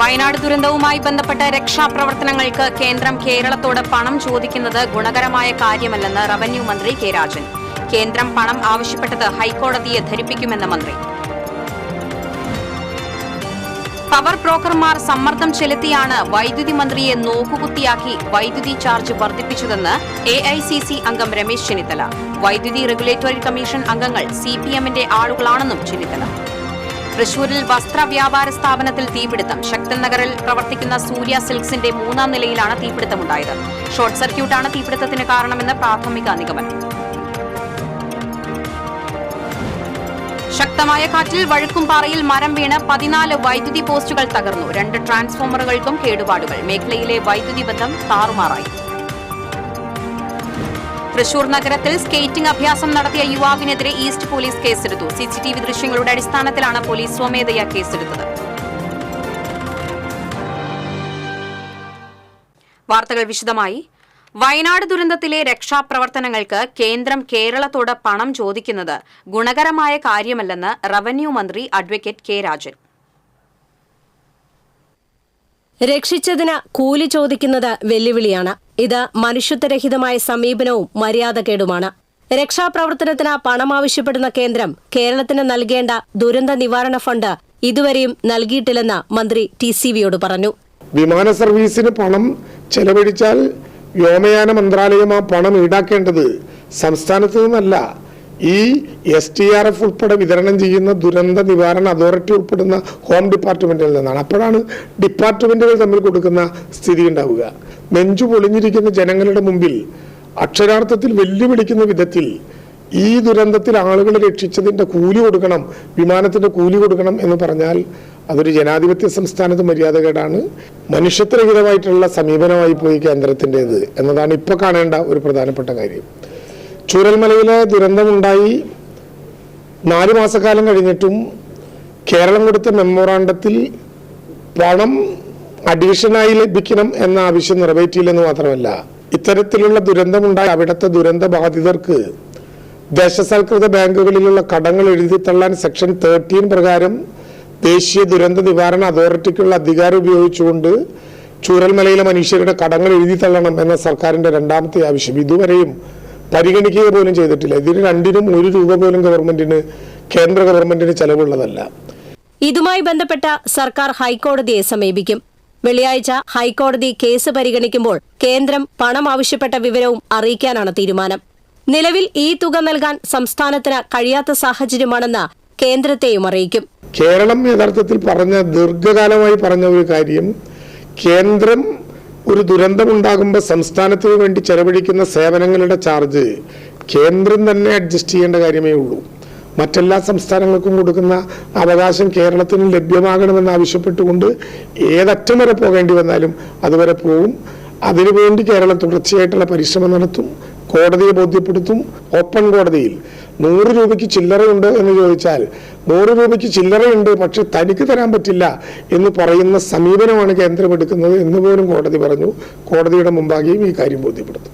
വയനാട് ദുരന്തവുമായി ബന്ധപ്പെട്ട രക്ഷാപ്രവർത്തനങ്ങൾക്ക് കേന്ദ്രം കേരളത്തോട് പണം ചോദിക്കുന്നത് ഗുണകരമായ കാര്യമല്ലെന്ന് റവന്യൂ മന്ത്രി കെ രാജൻ. കേന്ദ്രം പണം ആവശ്യപ്പെട്ടത് ഹൈക്കോടതിയെ ധരിപ്പിക്കുമെന്ന് മന്ത്രി. പവർ ബ്രോക്കർമാർ സമ്മർദ്ദം ചെലുത്തിയാണ് വൈദ്യുതി മന്ത്രിയെ നോക്കുകുത്തിയാക്കി വൈദ്യുതി ചാർജ് വർദ്ധിപ്പിച്ചതെന്ന് AICC അംഗം രമേശ് ചെന്നിത്തല. വൈദ്യുതി റെഗുലേറ്ററി കമ്മീഷൻ അംഗങ്ങൾ CPMന്റെ ആളുകളാണെന്നും ചെന്നിത്തല. തൃശൂരിൽ വസ്ത്ര വ്യാപാര സ്ഥാപനത്തിൽ തീപിടുത്തം. ശക്തൻ നഗറിൽ പ്രവർത്തിക്കുന്ന സൂര്യ സിൽക്സിന്റെ 3ാം നിലയിലാണ് തീപിടുത്തമുണ്ടായത്. ഷോർട്ട് സർക്യൂട്ടാണ് തീപിടുത്തത്തിന് കാരണമെന്ന് പ്രാഥമിക നിഗമനം. ശക്തമായ കാറ്റിൽ വഴുക്കുംപാറയിൽ മരം വീണ് 14 വൈദ്യുതി പോസ്റ്റുകൾ തകർന്നു. 2 ട്രാൻസ്ഫോമറുകൾക്കും കേടുപാടുകൾ. മേഖലയിലെ വൈദ്യുതി ബന്ധം താറുമാറായി. തൃശൂർ നഗരത്തിൽ സ്കേറ്റിംഗ് അഭ്യാസം നടത്തിയ യുവാവിനെതിരെ ഈസ്റ്റ് പോലീസ് കേസെടുത്തു. CCTV ദൃശ്യങ്ങളുടെ അടിസ്ഥാനത്തിലാണ് പോലീസ് സ്വമേധയാ കേസെടുത്തത്. വാർത്തകൾ വിശദമായി. വയനാട് ദുരന്തത്തിലെ രക്ഷാപ്രവർത്തനങ്ങൾക്ക് കേന്ദ്രം കേരളത്തോട് പണം ചോദിക്കുന്നത് ഗുണകരമായ കാര്യമല്ലെന്ന് റവന്യൂ മന്ത്രി അഡ്വക്കേറ്റ് കെ രാജൻ. രക്ഷിച്ചതിന് കൂലി ചോദിക്കുന്നത് വെല്ലുവിളിയാണ്. ഇത് മനുഷ്യത്വരഹിതമായ സമീപനവും മര്യാദകേടുമാണ്. രക്ഷാപ്രവർത്തനത്തിന് പണം ആവശ്യപ്പെടുന്ന കേന്ദ്രം കേരളത്തിന് നൽകേണ്ട ദുരന്ത നിവാരണ ഫണ്ട് ഇതുവരെയും നൽകിയിട്ടില്ലെന്ന് മന്ത്രി TCVയോട് പറഞ്ഞു. വിമാന സർവീസിന് പണം ചെലവഴിച്ചാൽ വ്യോമയാന മന്ത്രാലയം ആ പണം ഈടാക്കേണ്ടത് സംസ്ഥാനത്ത് നിന്നല്ല, ഈ STRF ഉൾപ്പെടെ വിതരണം ചെയ്യുന്ന ദുരന്ത നിവാരണ അതോറിറ്റി ഉൾപ്പെടുന്ന ഹോം ഡിപ്പാർട്ട്മെന്റിൽ നിന്നാണ്. അപ്പോഴാണ് ഡിപ്പാർട്ട്മെന്റുകൾ തമ്മിൽ കൊടുക്കുന്ന സ്ഥിതി ഉണ്ടാവുക. നെഞ്ചു പൊളിഞ്ഞിരിക്കുന്ന ജനങ്ങളുടെ മുമ്പിൽ അക്ഷരാർത്ഥത്തിൽ വെല്ലുവിളിക്കുന്ന വിധത്തിൽ ഈ ദുരന്തത്തിൽ ആളുകളെ രക്ഷിച്ചതിന്റെ കൂലി കൊടുക്കണം, വിമാനത്തിന്റെ കൂലി കൊടുക്കണം എന്ന് പറഞ്ഞാൽ അതൊരു ജനാധിപത്യ സംസ്ഥാനത്ത് മര്യാദകേടാണ്. മനുഷ്യത്വരഹിതമായിട്ടുള്ള സമീപനമായി പോയി കേന്ദ്രത്തിൻ്റെത് എന്നതാണ് ഇപ്പോൾ കാണേണ്ട ഒരു പ്രധാനപ്പെട്ട കാര്യം. ചൂരൽമലയിലെ ദുരന്തമുണ്ടായി 4 മാസക്കാലം കഴിഞ്ഞിട്ടും കേരളം കൊടുത്ത മെമ്മോറാണ്ടത്തിൽ പണം അഡീഷനായി ലഭിക്കണം എന്ന ആവശ്യം നിറവേറ്റിയില്ലെന്ന് മാത്രമല്ല, ഇത്തരത്തിലുള്ള ദുരന്തമുണ്ടായി അവിടുത്തെ ദുരന്ത ബാധിതർക്ക് ദേശസാൽകൃത ബാങ്കുകളിലുള്ള കടങ്ങൾ എഴുതിത്തള്ളാൻ സെക്ഷൻ 13 പ്രകാരം ദേശീയ ദുരന്ത നിവാരണ അതോറിറ്റിക്കുള്ള അധികാരം ഉപയോഗിച്ചുകൊണ്ട് ചൂരൽമലയിലെ മനുഷ്യരുടെ കടങ്ങൾ എഴുതിത്തള്ളണം എന്ന സർക്കാരിന്റെ 2ാമത്തെ ആവശ്യം ഇതുവരെയും പരിഗണിക്കുക പോലും ചെയ്തിട്ടില്ല. ഇതിന് 2നും 1 രൂപ പോലും കേന്ദ്ര ഗവൺമെന്റിന് ചെലവുള്ളതല്ല. ഇതുമായി ബന്ധപ്പെട്ട സർക്കാർ ഹൈക്കോടതിയെ സമീപിക്കും. വെള്ളിയാഴ്ച ഹൈക്കോടതി കേസ് പരിഗണിക്കുമ്പോൾ കേന്ദ്രം പണം ആവശ്യപ്പെട്ട വിവരവും അറിയിക്കാനാണ് തീരുമാനം. നിലവിൽ ഈ തുക നൽകാൻ സംസ്ഥാനത്തിന് കഴിയാത്ത സാഹചര്യമാണെന്ന് കേന്ദ്രത്തെയും അറിയിക്കും. കേരളം യഥാർത്ഥത്തിൽ ദീർഘകാലമായി പറഞ്ഞ ഒരു കാര്യം, കേന്ദ്രം ഒരു ദുരന്തമുണ്ടാകുമ്പോൾ സംസ്ഥാനത്തിന് വേണ്ടി ചെലവഴിക്കുന്ന സേവനങ്ങളുടെ ചാർജ് കേന്ദ്രം തന്നെ അഡ്ജസ്റ്റ് ചെയ്യേണ്ട കാര്യമേ ഉള്ളൂ. മറ്റെല്ലാ സംസ്ഥാനങ്ങൾക്കും കൊടുക്കുന്ന അവകാശം കേരളത്തിന് ലഭ്യമാകണമെന്ന് ആവശ്യപ്പെട്ടുകൊണ്ട് ഏതറ്റം വരെ പോകേണ്ടി വന്നാലും അതുവരെ പോകും. അതിനുവേണ്ടി കേരളം തുടർച്ചയായിട്ടുള്ള പരിശ്രമം നടത്തും, കോടതിയെ ബോധ്യപ്പെടുത്തും. ഓപ്പൺ കോടതിയിൽ 100 രൂപയ്ക്ക് ചില്ലറയുണ്ട് എന്ന് ചോദിച്ചാൽ 100 രൂപയ്ക്ക് ചില്ലറയുണ്ട്, പക്ഷെ തനിക്ക് തരാൻ പറ്റില്ല എന്ന് പറയുന്ന സമീപനമാണ് കേന്ദ്രം എടുക്കുന്നത് എന്ന് പോലും കോടതി പറഞ്ഞു. കോടതിയുടെ മുമ്പാകെയും ഈ കാര്യം ബോധ്യപ്പെടുത്തും.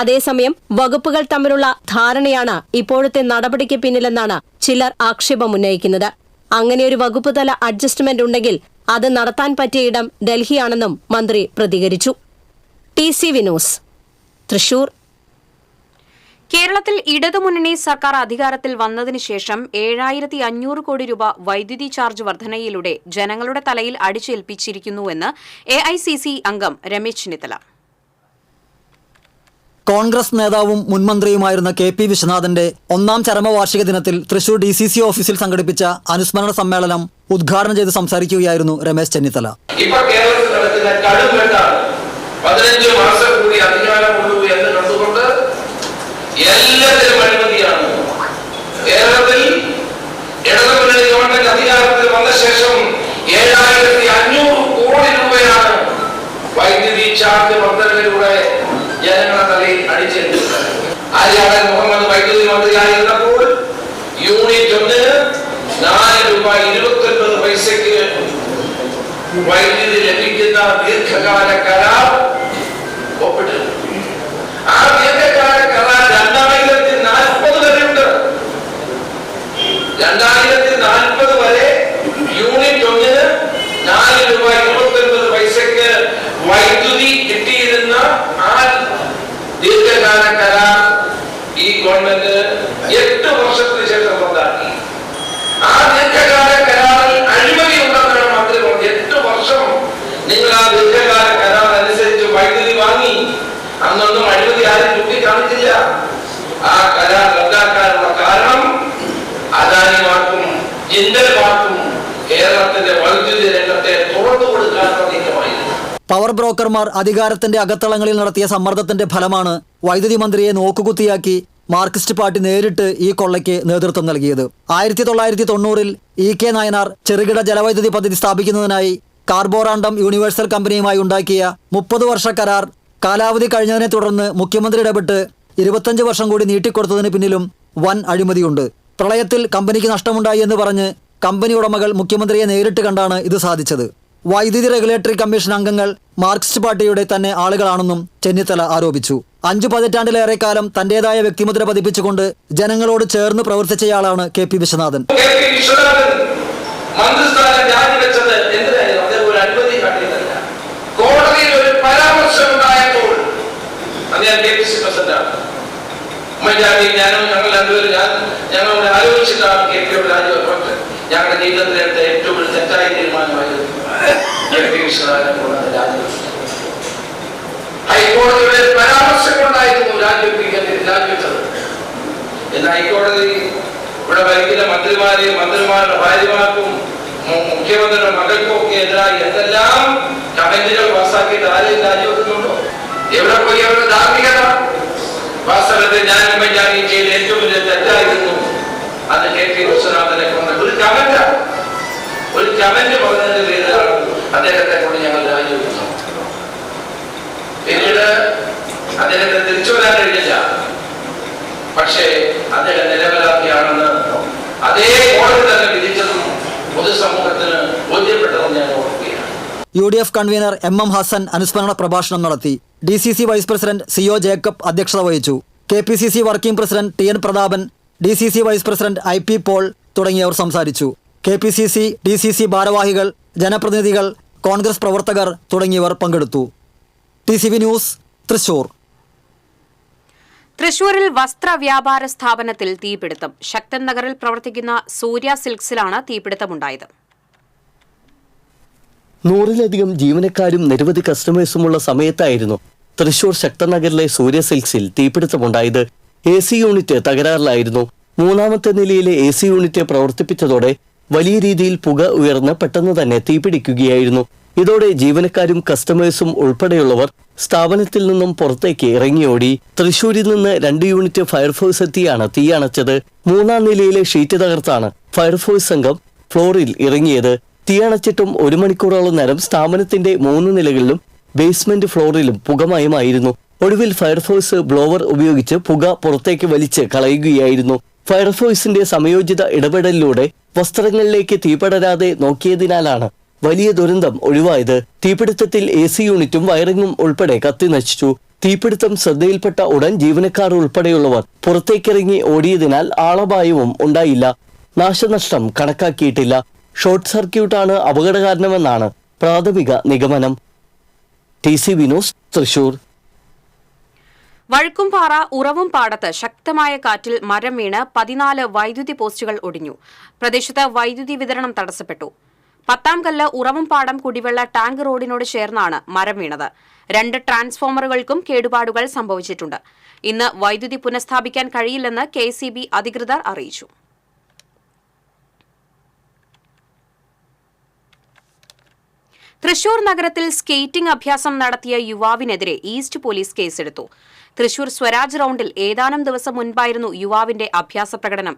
അതേസമയം വകുപ്പുകൾ തമ്മിലുള്ള ധാരണയാണ് ഇപ്പോഴത്തെ നടപടിക്ക് പിന്നിലെന്നാണ് ചിലർ ആക്ഷേപം ഉന്നയിക്കുന്നത്. അങ്ങനെയൊരു വകുപ്പ് തല അഡ്ജസ്റ്റ്മെന്റ് ഉണ്ടെങ്കിൽ അത് നടത്താൻ പറ്റിയ ഇടം ഡൽഹിയാണെന്നും മന്ത്രി പ്രതികരിച്ചു. TCV news, Thrissur. കേരളത്തിൽ ഇടതുമുന്നണി സർക്കാർ അധികാരത്തിൽ വന്നതിന് ശേഷം 7500 കോടി രൂപ വൈദ്യുതി ചാർജ് വർധനയിലൂടെ ജനങ്ങളുടെ തലയിൽ അടിച്ചേൽപ്പിച്ചിരിക്കുന്നുവെന്ന് AICC അംഗം രമേശ് ചെന്നിത്തല. കോൺഗ്രസ് നേതാവും മുൻമന്ത്രിയുമായിരുന്ന KP വിശ്വനാഥന്റെ 1ാം ചരമവാർഷിക ദിനത്തിൽ തൃശൂർ DCC ഓഫീസിൽ സംഘടിപ്പിച്ച അനുസ്മരണ സമ്മേളനം ഉദ്ഘാടനം ചെയ്ത് സംസാരിക്കുകയായിരുന്നു രമേശ് ചെന്നിത്തല. 15 മാസം കൂടി അധികാരമുള്ളൂ എന്ന് കണ്ടുകൊണ്ട് എല്ലാത്തിലും അഴിമതിയാണ്. കേരളത്തിൽ ഇടതുമുന്നണി ഗവൺമെന്റ് അധികാരത്തിൽ വന്ന ശേഷം 7500 കോടി രൂപയാണ് വൈദ്യുതി ചാർജ് വർധനയിലൂടെ ജനങ്ങളുടെ തലയിൽ അടിച്ചേൽപ്പിച്ചത്. ആര്യാടൻ മുഹമ്മദ് വൈദ്യുതി മന്ത്രിയായിരുന്നപ്പോൾ യൂണിറ്റ് 1-ന് 4 രൂപ 29 പൈസയ്ക്ക് വൈദ്യുതി ലഭിക്കുന്ന ദീർഘകാല കരാർ ഒപ്പിട്ടു. ആ ദീർഘകാല കരാർ 2040 വരെയുണ്ട്. 2040 വരെ യൂണിറ്റ് 1-ന് 4 രൂപ 29 അന്നൊന്നും അഴിമതി ആരും ചൂണ്ടിക്കാണിച്ചില്ല. ആ കരാർ റദ്ദാക്കാനുള്ള കാരണം അദാനിമാർക്കും ജിൻഡൽമാർക്കും കേരളത്തിന്റെ വൈദ്യുതി രംഗത്തെ തുറന്നു കൊടുക്കാനുള്ള നീക്കമായിരുന്നു. പവർ ബ്രോക്കർമാർ അധികാരത്തിന്റെ അകത്തളങ്ങളിൽ നടത്തിയ സമ്മർദ്ദത്തിന്റെ ഫലമാണ് വൈദ്യുതി മന്ത്രിയെ നോക്കുകുത്തിയാക്കി മാർക്സിസ്റ്റ് പാർട്ടി നേരിട്ട് ഈ കൊള്ളയ്ക്ക് നേതൃത്വം നൽകിയത്. 1990-ൽ EK നായനാർ ചെറുകിട ജലവൈദ്യുതി പദ്ധതി സ്ഥാപിക്കുന്നതിനായി കാർബോറാണ്ടം യൂണിവേഴ്സൽ കമ്പനിയുമായി ഉണ്ടാക്കിയ 30 വർഷ കരാർ കാലാവധി കഴിഞ്ഞതിനെ തുടർന്ന് മുഖ്യമന്ത്രി ഇടപെട്ട് 25 വർഷം കൂടി നീട്ടിക്കൊടുത്തതിന് പിന്നിലും വൻ അഴിമതിയുണ്ട്. പ്രളയത്തിൽ കമ്പനിക്ക് നഷ്ടമുണ്ടായി എന്ന് പറഞ്ഞ് കമ്പനി ഉടമകൾ മുഖ്യമന്ത്രിയെ നേരിട്ട് കണ്ടാണ് ഇത് സാധിച്ചത്. വൈദ്യുതി റെഗുലേറ്ററി കമ്മീഷൻ അംഗങ്ങൾ മാർക്സിസ്റ്റ് പാർട്ടിയുടെ തന്നെ ആളുകളാണെന്നും ചെന്നിത്തല ആരോപിച്ചു. 5 പതിറ്റാണ്ടിലേറെ കാലം തന്റേതായ വ്യക്തിമുദ്ര പതിപ്പിച്ചുകൊണ്ട് ജനങ്ങളോട് ചേർന്ന് പ്രവർത്തിച്ചയാളാണ് KP വിശ്വനാഥൻ. മന്ത്രിസ്ഥാനം രാജിവെച്ചത് എന്തിനായിരുന്നു? അദ്ദേഹം ഒരു അനുമതി കാട്ടിയതല്ല. കോടതിയിൽ ഒരു പരാമർശം ഉണ്ടായപ്പോൾ അദ്ദേഹം KPC പ്രസിഡന്റാണ്. ഉമ്മൻചാണ്ടി ഞാനും ഞങ്ങൾ രണ്ടുപേരും ഞങ്ങളോട് ആലോചിച്ചിട്ടാണ് KPയുടെ രാജിവെപ്പത്. ഞങ്ങളുടെ ജീവിതത്തിലെടുത്ത ഏറ്റവും ഒരു തെറ്റായ തീരുമാനമായിരുന്നു KP വിശ്വനാഥനെ കൊണ്ടത് രാജിവെച്ചത്. ഹൈക്കോടതിയുടെ പരാമർശം കൊണ്ടായിരുന്നു രാജിവെച്ചത്. എന്ന് ഹൈക്കോടതി ഇവിടെ ഭരിക്കുന്ന മന്ത്രിമാരുടെ ഭാര്യമാർക്കും മുഖ്യമന്ത്രിയുടെ മകൾക്കും ഒക്കെ എതിരായി എന്തെല്ലാം കമന്റുകൾ പാസാക്കിയിട്ട് ആരെയും രാജിവെക്കുന്നുണ്ടോ? എവിടെ പോയി അവരുടെ ധാർമ്മികത? വാസ്തവത്തിൽ ഞാൻ ഉമ്മൻചാണ്ടി ചെയ്ത ഏറ്റവും വലിയ തെറ്റായിരുന്നു അത് KP വിശ്വനാഥനെ കൊണ്ട് ഒരു കമന്റ് പറഞ്ഞതിന്റെ പേരിലാണ് അദ്ദേഹത്തെ കൊണ്ട് ഞങ്ങൾ രാജിവെക്കുന്നു. പിന്നീട് അദ്ദേഹത്തെ തിരിച്ചു വരാൻ കഴിഞ്ഞില്ല. പക്ഷേ അദ്ദേഹം നിരപരാധിയാണെന്ന് അതേ കോടതി തന്നെ വിധിച്ചതും പൊതുസമൂഹത്തിന് ബോധ്യപ്പെട്ടതും ഞാൻ ഓർക്കുകയാണ്. UDF കൺവീനർ MM ഹസൻ അനുസ്മരണ പ്രഭാഷണം നടത്തി. DCC vice president CO Jacob അധ്യക്ഷത വഹിച്ചു. KPCC working president TN Prathapan, DCC vice president IP Paul തുടങ്ങിയവർ സംസാരിച്ചു. KPCC DCC ഭാരവാഹികൾ, ജനപ്രതിനിധികൾ, കോൺഗ്രസ് പ്രവർത്തകർ തുടങ്ങിയവർ പങ്കെടുത്തു. TCV news, Thrissur. തൃശൂരിൽ വസ്ത്ര വ്യാപാര സ്ഥാപനത്തിൽ തീപിടുത്തം. ശക്തൻ നഗറിൽ പ്രവർത്തിക്കുന്ന സൂര്യ സിൽക്സിലാണ് തീപിടുത്തമുണ്ടായത്. 100-ലധികം ജീവനക്കാരും നിരവധി കസ്റ്റമേഴ്സുമുള്ള സമയത്തായിരുന്നു തൃശൂർ ശക്തൻ നഗറിലെ സൂര്യ സിൽക്സിൽ തീപിടുത്തമുണ്ടായത്. AC unit തകരാറിലായിരുന്നു. 3ാമത്തെ നിലയിലെ AC യൂണിറ്റ് പ്രവർത്തിപ്പിച്ചതോടെ വലിയ രീതിയിൽ പുക ഉയർന്ന് പെട്ടെന്ന് തന്നെ തീപിടിക്കുകയായിരുന്നു. ഇതോടെ ജീവനക്കാരും കസ്റ്റമേഴ്സും ഉൾപ്പെടെയുള്ളവർ സ്ഥാപനത്തിൽ നിന്നും പുറത്തേക്ക് ഇറങ്ങിയോടി. തൃശൂരിൽ നിന്ന് 2 യൂണിറ്റ് ഫയർഫോഴ്സ് എത്തിയാണ് തീയണച്ചത്. 3ാം നിലയിലെ ഷീറ്റ് തകർത്താണ് ഫയർഫോഴ്സ് സംഘം ഫ്ലോറിൽ ഇറങ്ങിയത്. തീയണച്ചിട്ടും 1 മണിക്കൂറോളം നേരം സ്ഥാപനത്തിന്റെ 3 നിലകളിലും ബേസ്മെന്റ് ഫ്ലോറിലും പുകമയമായിരുന്നു. ഒടുവിൽ ഫയർഫോഴ്സ് ബ്ലോവർ ഉപയോഗിച്ച് പുക പുറത്തേക്ക് വലിച്ച് കളയുകയായിരുന്നു. ഫയർഫോഴ്സിന്റെ സമയോചിത ഇടപെടലിലൂടെ വസ്ത്രങ്ങളിലേക്ക് തീപടരാതെ നോക്കിയതിനാലാണ് വലിയ ദുരന്തം ഒഴിവായത്. തീപിടുത്തത്തിൽ AC യൂണിറ്റും വയറിങ്ങും ഉൾപ്പെടെ കത്തിനശിച്ചു. തീപിടുത്തം ശ്രദ്ധയിൽപ്പെട്ട ഉടൻ ജീവനക്കാർ ഉൾപ്പെടെയുള്ളവർ പുറത്തേക്കിറങ്ങി ഓടിയതിനാൽ ആളപായവും ഉണ്ടായില്ല. നാശനഷ്ടം കണക്കാക്കിയിട്ടില്ല. ഷോർട്ട് സർക്യൂട്ടാണ് അപകടകാരണമെന്നാണ് പ്രാഥമിക നിഗമനം. TCV news, Thrissur. വഴുക്കുംപാറ ഉറവുംപാടത്ത് ശക്തമായ കാറ്റിൽ മരം വീണ് 14 വൈദ്യുതി പോസ്റ്റുകൾ ഒടിഞ്ഞു. പ്രദേശത്ത് വൈദ്യുതി വിതരണം തടസ്സപ്പെട്ടു. 10ാം കല്ല് ഉറവുംപാടം കുടിവെള്ള ടാങ്ക് റോഡിനോട് ചേർന്നാണ് മരം വീണത്. 2 ട്രാൻസ്ഫോമറുകൾക്കും കേടുപാടുകൾ സംഭവിച്ചിട്ടുണ്ട്. ഇന്ന് വൈദ്യുതി പുനഃസ്ഥാപിക്കാൻ കഴിയില്ലെന്ന് KCB അധികൃതർ അറിയിച്ചു. തൃശൂർ നഗരത്തിൽ സ്കേറ്റിംഗ് അഭ്യാസം നടത്തിയ യുവാവിനെതിരെ ഈസ്റ്റ് പോലീസ് കേസെടുത്തു. തൃശൂർ സ്വരാജ് റൌണ്ടിൽ ഏതാനും ദിവസം മുൻപായിരുന്നു യുവാവിന്റെ അഭ്യാസ പ്രകടനം.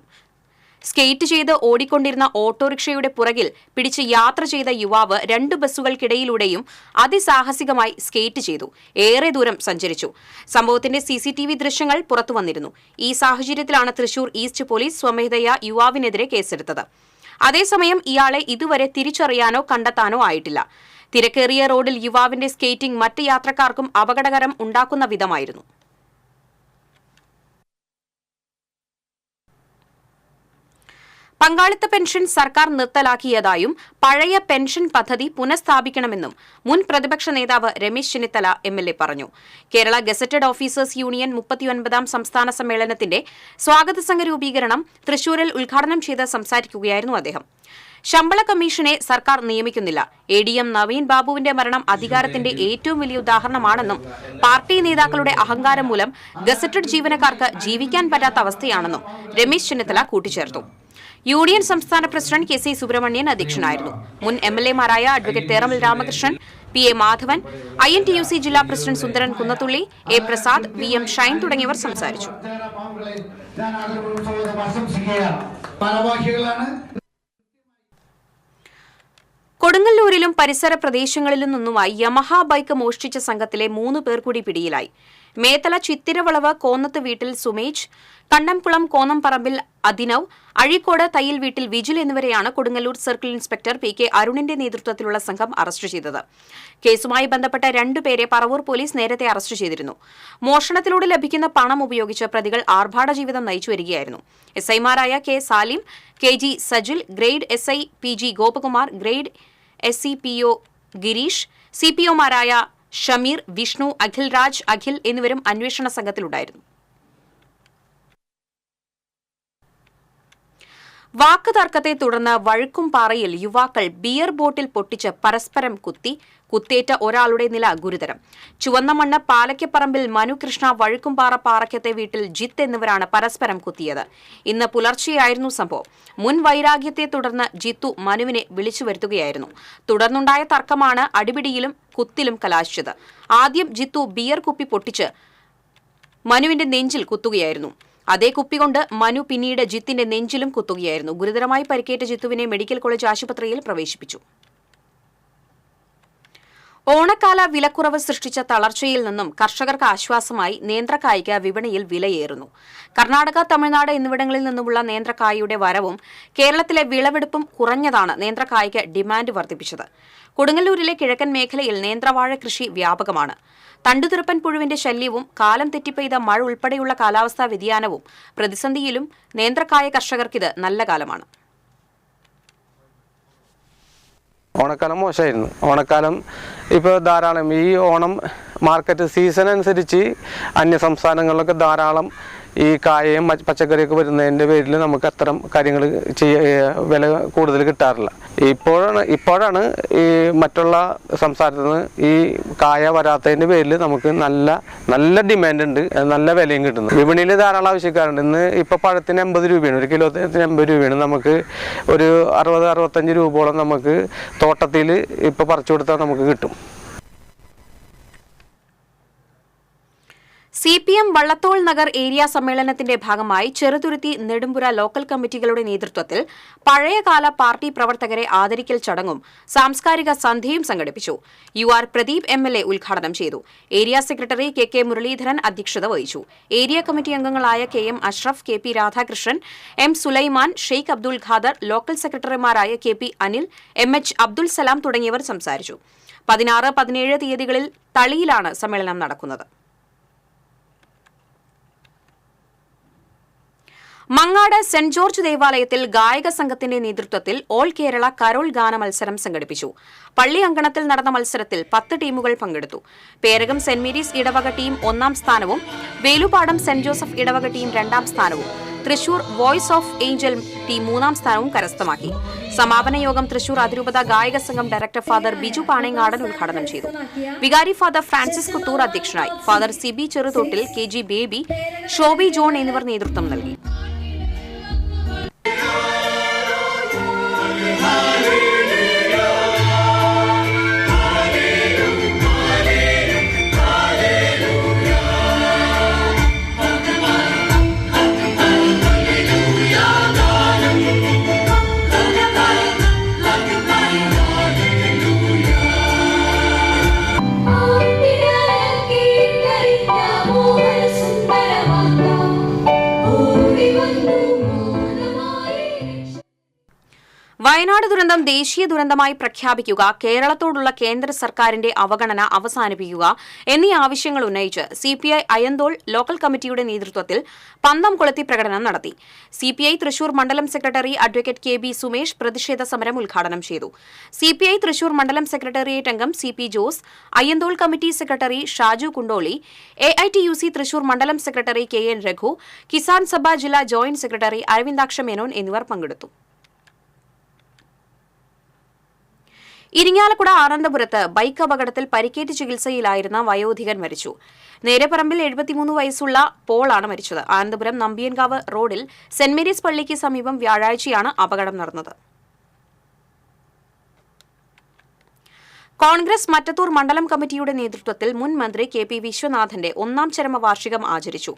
സ്കേറ്റ് ചെയ്ത് ഓടിക്കൊണ്ടിരുന്ന ഓട്ടോറിക്ഷയുടെ പുറകിൽ പിടിച്ച് യാത്ര ചെയ്ത യുവാവ് 2 ബസ്സുകൾക്കിടയിലൂടെയും അതിസാഹസികമായി സ്കേറ്റ് ചെയ്തു ഏറെ ദൂരം സഞ്ചരിച്ചു. സംഭവത്തിന്റെ CCTV ദൃശ്യങ്ങൾ പുറത്തുവന്നിരുന്നു. ഈ സാഹചര്യത്തിലാണ് തൃശൂർ ഈസ്റ്റ് പോലീസ് സ്വമേധയാ യുവാവിനെതിരെ കേസെടുത്തത്. അതേസമയം ഇയാളെ ഇതുവരെ തിരിച്ചറിയാനോ കണ്ടെത്താനോ ആയിട്ടില്ല. തിരക്കേറിയ റോഡിൽ യുവാവിന്റെ സ്കേറ്റിംഗ് മറ്റ് യാത്രക്കാർക്കും അപകടകരം ഉണ്ടാക്കുന്ന വിധമായിരുന്നു. പങ്കാളിത്ത പെൻഷൻ സർക്കാർ നിർത്തലാക്കിയതായും പഴയ പെൻഷൻ പദ്ധതി പുനഃസ്ഥാപിക്കണമെന്നും മുൻ പ്രതിപക്ഷ നേതാവ് രമേശ് ചെന്നിത്തല MLA പറഞ്ഞു. കേരള ഗസറ്റഡ് ഓഫീസേഴ്സ് യൂണിയൻ 39ാം സംസ്ഥാന സമ്മേളനത്തിന്റെ സ്വാഗത സംഘ രൂപീകരണം തൃശൂരിൽ ഉദ്ഘാടനം ചെയ്ത് സംസാരിക്കുകയായിരുന്നു അദ്ദേഹം. ശമ്പള കമ്മീഷനെ സർക്കാർ നിയമിക്കുന്നില്ല. ADM നവീൻ ബാബുവിന്റെ മരണം അധികാരത്തിന്റെ ഏറ്റവും വലിയ ഉദാഹരണമാണെന്നും പാർട്ടി നേതാക്കളുടെ അഹങ്കാരം മൂലം ഗസറ്റഡ് ജീവനക്കാർക്ക് ജീവിക്കാൻ പറ്റാത്ത അവസ്ഥയാണെന്നും രമേശ് ചെന്നിത്തല കൂട്ടിച്ചേർത്തു. യൂണിയൻ സംസ്ഥാന പ്രസിഡന്റ് KC സുബ്രഹ്മണ്യൻ അധ്യക്ഷനായിരുന്നു. മുൻ MLA-മാരായ advocate Theramal Ramakrishnan, PA Madhavan, INTUC ജില്ലാ president Sundaran Kunnathully, A Prasad, VM Shine തുടങ്ങിയവർ സംസാരിച്ചു. കൊടുങ്ങല്ലൂരിലും പരിസര പ്രദേശങ്ങളിലും നിന്നുമായി യമഹ ബൈക്ക് മോഷ്ടിച്ച സംഘത്തിലെ 3 പേർ കൂടി പിടിയിലായി. മേത്തല ചിത്തിരവളവ് കോന്നത്ത് വീട്ടിൽ സുമേജ്, കണ്ടംകുളം കോന്നംപറമ്പിൽ അദിനവ്, അഴീക്കോട് തയ്യിൽ വീട്ടിൽ വിജിൽ എന്നിവരെയാണ് കൊടുങ്ങല്ലൂർ സർക്കിൾ ഇൻസ്പെക്ടർ PK അരുണിന്റെ നേതൃത്വത്തിലുള്ള സംഘം അറസ്റ്റ് ചെയ്തത്. കേസുമായി ബന്ധപ്പെട്ട 2 പേരെ പറവൂർ പോലീസ് നേരത്തെ അറസ്റ്റ് ചെയ്തിരുന്നു. മോഷണത്തിലൂടെ ലഭിക്കുന്ന പണം ഉപയോഗിച്ച് പ്രതികൾ ആർഭാട ജീവിതം നയിച്ചു വരികയായിരുന്നു. SI-മാരായ K Salim, KG Sajil, grade SI PG Gopakumar, grade SC PO Girish, CPO-മാരായ ഷമീർ, വിഷ്ണു, അഖിൽ രാജ്, അഖിൽ എന്നിവരും അന്വേഷണ സംഘത്തിലുണ്ടായിരുന്നു. വാക്കുതർക്കത്തെ തുടർന്ന് വഴുക്കുംപാറയിൽ യുവാക്കൾ ബിയർ ബോട്ടിൽ പൊട്ടിച്ച് പരസ്പരം കുത്തേറ്റ ഒരാളുടെ നില ഗുരുതരം. ചുവന്നമണ്ണ് പാലയ്ക്കപ്പറമ്പിൽ മനുകൃഷ്ണ, വഴുക്കുംപാറ പാറയ്ക്കത്തെ വീട്ടിൽ ജിത്ത് എന്നിവരാണ് പരസ്പരം കുത്തിയത്. ഇന്ന് പുലർച്ചെയായിരുന്നു സംഭവം. മുൻ വൈരാഗ്യത്തെ തുടർന്ന് ജിത്തു മനുവിനെ വിളിച്ചു വരുത്തുകയായിരുന്നു. തുടർന്നുണ്ടായ തർക്കമാണ് അടിപിടിയിലും കുത്തിലും കലാശിച്ചത്. ആദ്യം ജിത്തു ബിയർ കുപ്പി പൊട്ടിച്ച് മനുവിന്റെ നെഞ്ചിൽ കുത്തുകയായിരുന്നു. അതേ കുപ്പികൊണ്ട് മനു പിന്നീട് ജിത്തിന്റെ നെഞ്ചിലും കുത്തുകയായിരുന്നു. ഗുരുതരമായി പരിക്കേറ്റ ജിത്തുവിനെ മെഡിക്കൽ കോളേജ് ആശുപത്രിയിൽ പ്രവേശിപ്പിച്ചു. ഓണക്കാല വിലക്കുറവ് സൃഷ്ടിച്ച തളർച്ചയിൽ നിന്നും കർഷകർക്ക് ആശ്വാസമായി നേന്ത്രക്കായ്ക്ക് വിപണിയിൽ വിലയേറുന്നു. കർണാടക, തമിഴ്നാട് എന്നിവിടങ്ങളിൽ നിന്നുമുള്ള നേന്ത്രക്കായയുടെ വരവും കേരളത്തിലെ വിളവെടുപ്പും കുറഞ്ഞതാണ് നേന്ത്രക്കായ്ക്ക് ഡിമാൻഡ് വർദ്ധിപ്പിച്ചത്. കൊടുങ്ങല്ലൂരിലെ കിഴക്കൻ മേഖലയിൽ നേന്ത്രവാഴ കൃഷി വ്യാപകമാണ്. തണ്ടുതുരപ്പൻ പുഴുവിന്റെ ശല്യവും കാലം തെറ്റിപ്പെയ്ത മഴ ഉൾപ്പെടെയുള്ള കാലാവസ്ഥാ വ്യതിയാനവും പ്രതിസന്ധിയിലും നേന്ത്രക്കായ കർഷകർക്കിത് നല്ല കാലമാണ്. ഓണക്കാലം മോശമായിരുന്നു. ഓണക്കാലം ഇപ്പോൾ ധാരാളം ഈ ഓണം മാർക്കറ്റ് സീസൺ അനുസരിച്ച് അന്യ സംസ്ഥാനങ്ങളിലൊക്കെ ധാരാളം ഈ കായയും പച്ചക്കറിയൊക്കെ വരുന്നതിൻ്റെ പേരിൽ നമുക്ക് അത്തരം കാര്യങ്ങൾ വില കൂടുതൽ കിട്ടാറില്ല. ഇപ്പോഴാണ് ഈ മറ്റുള്ള സംസ്ഥാനത്ത് നിന്ന് ഈ കായ വരാത്തതിൻ്റെ പേരിൽ നമുക്ക് നല്ല ഡിമാൻഡ് ഉണ്ട്, നല്ല വിലയും കിട്ടുന്നു. വിപണിയിൽ ധാരാളം ആവശ്യക്കാരുണ്ട്. ഇന്ന് ഇപ്പോൾ പഴത്തിന് 80 രൂപയാണ്, 1 കിലോത്തിന് 80 രൂപയാണ്. നമുക്ക് ഒരു 60-65 രൂപയോളം നമുക്ക് തോട്ടത്തിൽ ഇപ്പോൾ പറിച്ചു കൊടുത്താൽ നമുക്ക് കിട്ടും. CPM വള്ളത്തോൾ നഗർ ഏരിയ സമ്മേളനത്തിന്റെ ഭാഗമായി ചെറുതുരുത്തി, നെടുമ്പുര ലോക്കൽ കമ്മിറ്റികളുടെ നേതൃത്വത്തിൽ പഴയകാല പാർട്ടി പ്രവർത്തകരെ ആദരിക്കൽ ചടങ്ങും സാംസ്കാരിക സന്ധ്യയും സംഘടിപ്പിച്ചു. UR പ്രദീപ് MLA ഉദ്ഘാടനം ചെയ്തു. ഏരിയ സെക്രട്ടറി KK മുരളീധരൻ അധ്യക്ഷത വഹിച്ചു. ഏരിയ കമ്മിറ്റി അംഗങ്ങളായ KM Ashraf, KP Radhakrishnan, M Sulaiman, Sheikh Abdul Khader, local സെക്രട്ടറിമാരായ KP അനിൽ, MH അബ്ദുൽ സലാം തുടങ്ങിയവർ സംസാരിച്ചു. 16, 17 തീയതികളിൽ തളിയിലാണ് സമ്മേളനം നടക്കുന്നത്. മങ്ങാട് സെന്റ് ജോർജ് ദേവാലയത്തിൽ ഗായക സംഘത്തിന്റെ നേതൃത്വത്തിൽ ഓൾ കേരള കരോൾ ഗാന മത്സരം സംഘടിപ്പിച്ചു. പള്ളി അങ്കണത്തിൽ നടന്ന മത്സരത്തിൽ 10 ടീമുകൾ പങ്കെടുത്തു. പേരകം സെന്റ് മേരീസ് ഇടവക ടീം 1ാം സ്ഥാനവും വേലുപാടം സെന്റ് ജോസഫ് ഇടവക ടീം 2ാം സ്ഥാനവും Thrissur voice of Angel team 3ാം സ്ഥാനവും കരസ്ഥമാക്കി. സമാപന യോഗം തൃശൂർ അതിരൂപത ഗായക സംഘം ഡയറക്ടർ ഫാദർ ബിജു പാണേങ്ങാടൻ ഉദ്ഘാടനം ചെയ്തു. വികാരി ഫാദർ ഫ്രാൻസിസ് കുത്തൂർ അധ്യക്ഷനായി. Father CB ചെറുതോട്ടിൽ, KG baby, Shobi John എന്നിവർ നേതൃത്വം നൽകി. വയനാട് ദുരന്തം ദേശീയ ദുരന്തമായി പ്രഖ്യാപിക്കുക, കേരളത്തോടുള്ള കേന്ദ്ര സർക്കാരിന്റെ അവഗണന അവസാനിപ്പിക്കുക എന്നീ ആവശ്യങ്ങൾ ഉന്നയിച്ച് CPI അയ്യന്തോൾ ലോക്കൽ കമ്മിറ്റിയുടെ നേതൃത്വത്തിൽ പന്തം കൊളുത്തി പ്രകടനം നടത്തി. CPI തൃശൂർ മണ്ഡലം സെക്രട്ടറി അഡ്വക്കേറ്റ് KB സുമേഷ് പ്രതിഷേധ സമരം ഉദ്ഘാടനം ചെയ്തു. CPI തൃശൂർ മണ്ഡലം സെക്രട്ടേറിയറ്റ് അംഗം CP Jose, Ayyanthole committee secretary Shaju Kundoli, AITUC Thrissur മണ്ഡലം സെക്രട്ടറി KN രഘു, കിസാൻ സഭ ജില്ലാ ജോയിന്റ് സെക്രട്ടറി അരവിന്ദാക്ഷ മേനോൻ എന്നിവർ പങ്കെടുത്തു. ഇരിങ്ങാലക്കുട ആനന്ദപുരത്ത് ബൈക്ക് അപകടത്തിൽ പരിക്കേറ്റ് ചികിത്സയിലായിരുന്ന വയോധികൻ മരിച്ചു. നേരെപ്പറമ്പിൽ 73 വയസ്സുള്ള പോളാണ് മരിച്ചത്. ആനന്ദപുരം നമ്പിയൻകാവ് റോഡിൽ സെന്റ് മേരീസ് പള്ളിക്ക് സമീപം വ്യാഴാഴ്ചയാണ് അപകടം നടന്നത്. കോൺഗ്രസ് മറ്റത്തൂർ മണ്ഡലം കമ്മിറ്റിയുടെ നേതൃത്വത്തിൽ മുൻ മന്ത്രി കെ പി വിശ്വനാഥന്റെ 1ാം ചരമവാർഷികം ആചരിച്ചു.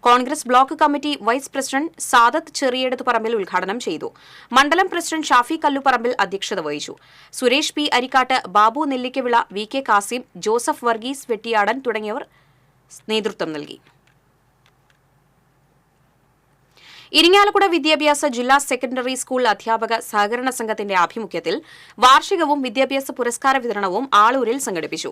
Congress block committee vice president Sadath Cheriyedath Parambil ഉദ്ഘാടനം ചെയ്തു. മണ്ഡലം പ്രസിഡന്റ് ഷാഫി കല്ലുപറമ്പിൽ അധ്യക്ഷത വഹിച്ചു. Suresh P Arikkad, Babu Nellikkavila, V K Kasim, Joseph Varghese Vettiyadan തുടങ്ങിയവർ നേതൃത്വം നൽകി. ഇരിങ്ങാലക്കുട വിദ്യാഭ്യാസ ജില്ലാ സെക്കൻഡറി സ്കൂൾ അധ്യാപക സഹകരണ സംഘത്തിന്റെ ആഭിമുഖ്യത്തിൽ വാർഷികവും വിദ്യാഭ്യാസ പുരസ്കാര വിതരണവും ആളൂരിൽ സംഘടിപ്പിച്ചു.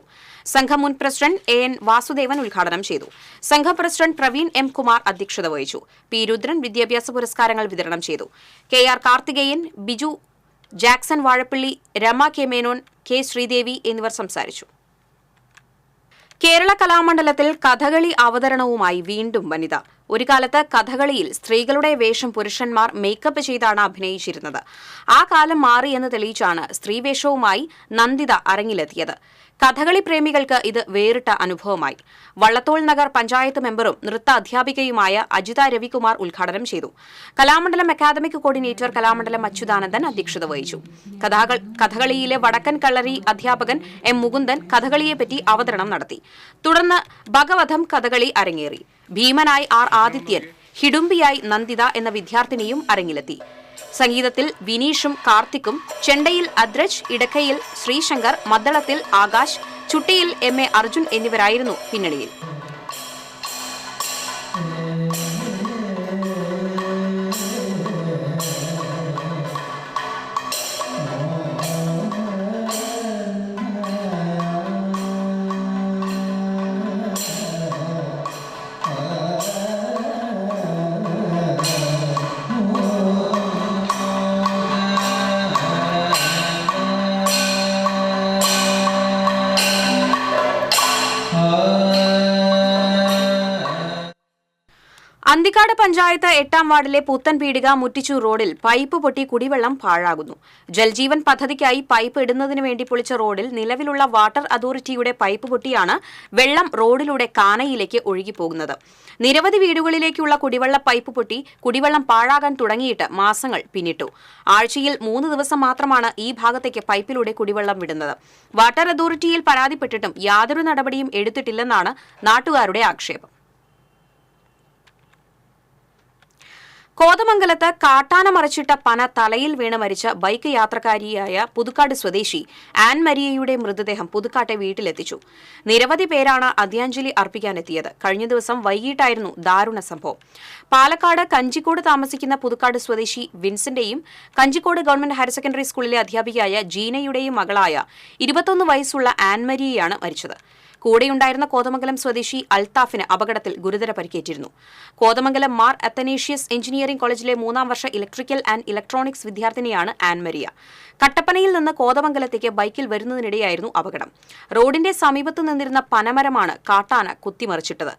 സംഘം മുൻ പ്രസിഡന്റ് എൻ വാസുദേവൻ ഉദ്ഘാടനം ചെയ്തു. സംഘം പ്രസിഡന്റ് പ്രവീൺ എം കുമാർ അധ്യക്ഷത വഹിച്ചു. പി രുദ്രൻ വിദ്യാഭ്യാസ പുരസ്കാരങ്ങൾ വിതരണം ചെയ്തു. K R Karthikeyan, Biju, Jackson Vazhappally, Rama K Menon, K Sreedevi എന്നിവർ സംസാരിച്ചു. കേരള കലാമണ്ഡലത്തിൽ കഥകളി അവതരണവുമായി വീണ്ടും വനിത. ഒരു കാലത്ത് കഥകളിയിൽ സ്ത്രീകളുടെ വേഷം പുരുഷന്മാർ മേക്കപ്പ് ചെയ്താണ് അഭിനയിച്ചിരുന്നത്. ആ കാലം മാറിയെന്ന് തെളിയിച്ചാണ് സ്ത്രീവേഷവുമായി നന്ദിത അരങ്ങിലെത്തിയത്. കഥകളി പ്രേമികൾക്ക് ഇത് വേറിട്ട അനുഭവമായി. വള്ളത്തോൾ നഗർ പഞ്ചായത്ത് മെമ്പറും നൃത്ത അധ്യാപികയുമായ അജിത രവികുമാർ ഉദ്ഘാടനം ചെയ്തു. കലാമണ്ഡലം അക്കാദമിക് കോർഡിനേറ്റർ കലാമണ്ഡലം അച്യുതാനന്ദൻ അധ്യക്ഷത വഹിച്ചു. കഥകളിയിലെ വടക്കൻ കളരി അധ്യാപകൻ എം മുകുന്ദൻ കഥകളിയെപ്പറ്റി അവതരണം നടത്തി. തുടർന്ന് ഭഗവതം കഥകളി അരങ്ങേറി. ഭീമനായി ആർ ആദിത്യൻ, ഹിഡുംബിയായി നന്ദിത എന്ന വിദ്യാർത്ഥിനിയും അരങ്ങിലെത്തി. സംഗീതത്തിൽ വിനീഷും കാർത്തിക്കും, ചെണ്ടയിൽ അദ്രജ്, ഇടക്കയിൽ ശ്രീശങ്കർ, മദ്ദളത്തിൽ ആകാശ്, ചുട്ടിയിൽ എം എ അർജുൻ എന്നിവരായിരുന്നു പിന്നണിയിൽ. അന്തിക്കാട് പഞ്ചായത്ത് 8ാം വാർഡിലെ പുത്തൻപീടിക മുറ്റിച്ചൂർ റോഡിൽ പൈപ്പ് പൊട്ടി കുടിവെള്ളം പാഴാകുന്നു. ജൽജീവൻ പദ്ധതിക്കായി പൈപ്പ് ഇടുന്നതിന് വേണ്ടി പൊളിച്ച റോഡിൽ നിലവിലുള്ള വാട്ടർ അതോറിറ്റിയുടെ പൈപ്പ് പൊട്ടിയാണ് വെള്ളം റോഡിലൂടെ കാനയിലേക്ക് ഒഴുകിപ്പോകുന്നത്. നിരവധി വീടുകളിലേക്കുള്ള കുടിവെള്ള പൈപ്പ് പൊട്ടി കുടിവെള്ളം പാഴാകാൻ തുടങ്ങിയിട്ട് മാസങ്ങൾ പിന്നിട്ടു. ആഴ്ചയിൽ 3 ദിവസം മാത്രമാണ് ഈ ഭാഗത്തേക്ക് പൈപ്പിലൂടെ കുടിവെള്ളം വിടുന്നത്. വാട്ടർ അതോറിറ്റിയിൽ പരാതിപ്പെട്ടിട്ടും യാതൊരു നടപടിയും എടുത്തിട്ടില്ലെന്നാണ് നാട്ടുകാരുടെ ആക്ഷേപം. കോതമംഗലത്ത് കാട്ടാന മറിച്ചിട്ട പന തലയിൽ വീണ് മരിച്ച ബൈക്ക് യാത്രക്കാരിയായ പുതുക്കാട് സ്വദേശി ആൻ മരിയയുടെ മൃതദേഹം പുതുക്കാട്ടെ വീട്ടിലെത്തിച്ചു. നിരവധി പേരാണ് അന്ത്യാഞ്ജലി അർപ്പിക്കാനെത്തിയത്. കഴിഞ്ഞ ദിവസം വൈകിട്ടായിരുന്നു ദാരുണ സംഭവം. പാലക്കാട് കഞ്ചിക്കോട് താമസിക്കുന്ന പുതുക്കാട് സ്വദേശി വിൻസന്റെയും കഞ്ചിക്കോട് ഗവൺമെന്റ് ഹയർ സെക്കൻഡറി സ്കൂളിലെ അധ്യാപികയായ ജീനയുടെയും മകളായ 21 വയസ്സുള്ള ആൻ മരിയയാണ് മരിച്ചത്. കൂടെയുണ്ടായിരുന്ന കോതമംഗലം സ്വദേശി അൽത്താഫിന് അപകടത്തിൽ ഗുരുതര പരിക്കേറ്റിരുന്നു. കോതമംഗലം മാർ അത്തനേഷ്യസ് എഞ്ചിനീയറിംഗ് കോളേജിലെ 3ാം വർഷ ഇലക്ട്രിക്കൽ ആൻഡ് ഇലക്ട്രോണിക്സ് വിദ്യാർത്ഥിനിയാണ് ആൻ മരിയ. കട്ടപ്പനയിൽ നിന്ന് കോതമംഗലത്തേക്ക് ബൈക്കിൽ വരുന്നതിനിടെയായിരുന്നു അപകടം. റോഡിന്റെ സമീപത്ത് നിന്നിരുന്ന പനമരമാണ് കാട്ടാന കുത്തിമറിച്ചിട്ടത്.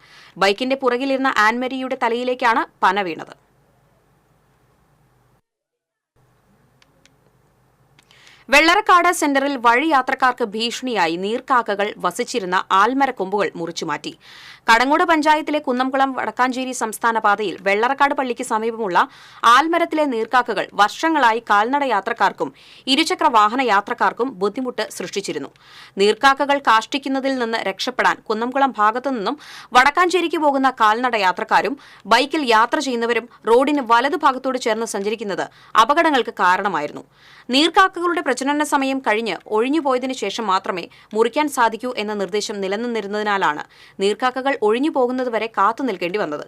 ബൈക്കിന്റെ പുറകിലിരുന്ന ആൻ മരിയയുടെ തലയിലേക്കാണ് പന വീണത്. വെള്ളറക്കാട് സെന്ററിൽ വഴിയാത്രക്കാർക്ക് ഭീഷണിയായി നീർക്കാക്കകൾ വസിച്ചിരുന്ന ആൽമരക്കൊമ്പുകൾ മുറിച്ചുമാറ്റി. കടങ്ങോട് പഞ്ചായത്തിലെ കുന്നംകുളം വടക്കാഞ്ചേരി സംസ്ഥാന പാതയിൽ വെള്ളറക്കാട് പള്ളിക്ക് സമീപമുള്ള ആൽമരത്തിലെ നീർക്കാക്കകൾ വർഷങ്ങളായി കാൽനട യാത്രക്കാർക്കും ഇരുചക്ര വാഹന യാത്രക്കാർക്കും ബുദ്ധിമുട്ട് സൃഷ്ടിച്ചിരുന്നു. നീർക്കാക്കകൾ കാഷ്ടിക്കുന്നതിൽ നിന്ന് രക്ഷപ്പെടാൻ കുന്നംകുളം ഭാഗത്തുനിന്നും വടക്കാഞ്ചേരിക്ക് പോകുന്ന കാൽനട യാത്രക്കാരും ബൈക്കിൽ യാത്ര ചെയ്യുന്നവരും റോഡിന് വലതുഭാഗത്തോട് ചേർന്ന് സഞ്ചരിക്കുന്നത് അപകടങ്ങൾക്ക് കാരണമായിരുന്നു. നീർക്കാക്കകളുടെ പ്രജനന സമയം കഴിഞ്ഞ് ഒഴിഞ്ഞുപോയതിനു ശേഷം മാത്രമേ മുറിക്കാൻ സാധിക്കൂ എന്ന നിർദ്ദേശം നിലനിന്നിരുന്നതിനാലാണ് നീർക്കാക്കകൾ ഒഴിഞ്ഞു പോകുന്നതുവരെ കാത്തുനിൽക്കേണ്ടി വന്നത്.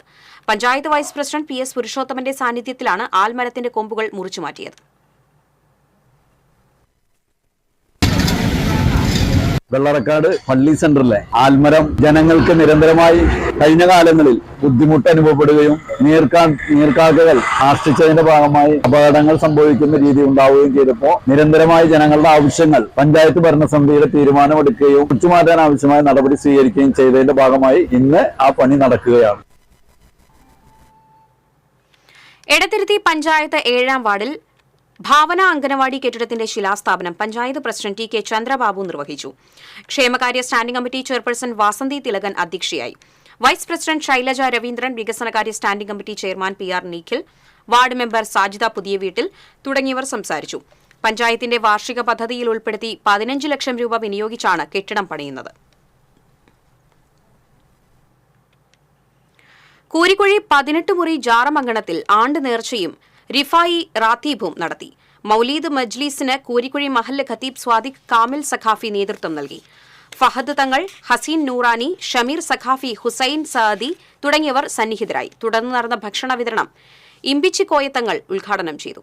Panchayat vice president P S പുരുഷോത്തമന്റെ സാന്നിധ്യത്തിലാണ് ആൽമരത്തിന്റെ കൊമ്പുകൾ മുറിച്ചുമാറ്റിയത്. വെള്ളറക്കാട് പള്ളി സെന്ററിലെ ആൽമരം ജനങ്ങൾക്ക് നിരന്തരമായി കഴിഞ്ഞ കാലങ്ങളിൽ ബുദ്ധിമുട്ട് അനുഭവപ്പെടുകയും നീർക്കാക്കകൾ ആശ്രയിച്ചതിന്റെ ഭാഗമായി അപകടങ്ങൾ സംഭവിക്കുന്ന രീതി ഉണ്ടാവുകയും ചെയ്തപ്പോൾ നിരന്തരമായി ജനങ്ങളുടെ ആവശ്യങ്ങൾ പഞ്ചായത്ത് ഭരണസമിതിയുടെ തീരുമാനമെടുക്കുകയും മുറിച്ചുമാറ്റാൻ ആവശ്യമായ നടപടി സ്വീകരിക്കുകയും ചെയ്തതിന്റെ ഭാഗമായി ഇന്ന് ആ പണി നടക്കുകയാണ്. എടത്തിരുത്തി പഞ്ചായത്ത് 7ാം വാർഡിൽ ഭാവന അംഗനവാടി കെട്ടിടത്തിന്റെ ശിലാസ്ഥാപനം panchayat president T K Chandrababu നിർവഹിച്ചു. ക്ഷേമകാര്യ standing committee chairperson Vasanthi Thilakan അധ്യക്ഷയായി. വൈസ് പ്രസിഡന്റ് ശൈലജ രവീന്ദ്രൻ, വികസനകാര്യ standing committee chairman PR Nikhil, ward member Sajida Puthiyaveettil തുടങ്ങിയവർ സംസാരിച്ചു. പഞ്ചായത്തിന്റെ വാർഷിക പദ്ധതിയിൽ ഉൾപ്പെടുത്തി 15 ലക്ഷം രൂപ വിനിയോഗിച്ചാണ് കെട്ടിടം പണിയുന്നത്. കൂരിക്കുഴി 18 മുറി ജാറമംഗണത്തിൽ ആണ്ട് നേർച്ചയും റിഫായി റാത്തീബും നടത്തി. മൌലീദ് മജ്ലിസിന് കൂരിക്കുഴി മഹല്ല് ഖത്തീബ് സ്വാദിഖ് കാമിൽ സഖാഫി നേതൃത്വം നൽകി. ഫഹദ് തങ്ങൾ, ഹസീൻ നൂറാനി, ഷമീർ സഖാഫി, ഹുസൈൻ സാദി തുടങ്ങിയവർ സന്നിഹിതരായി. തുടർന്ന് നടന്ന ഭക്ഷണ വിതരണം ഇമ്പിച്ചിക്കോയ തങ്ങൾ ഉദ്ഘാടനം ചെയ്തു.